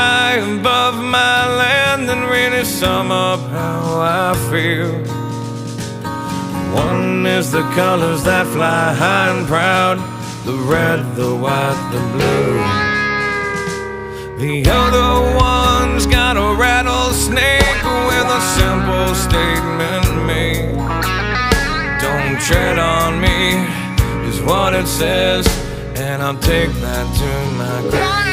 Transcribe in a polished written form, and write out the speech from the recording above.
high above my land and really sum up how I feel. One is the colors that fly high and proud, the red, the white, the blue. The other one's got a rattlesnake with a simple statement made. Don't tread on me is what it says, and I'll take that to my grave.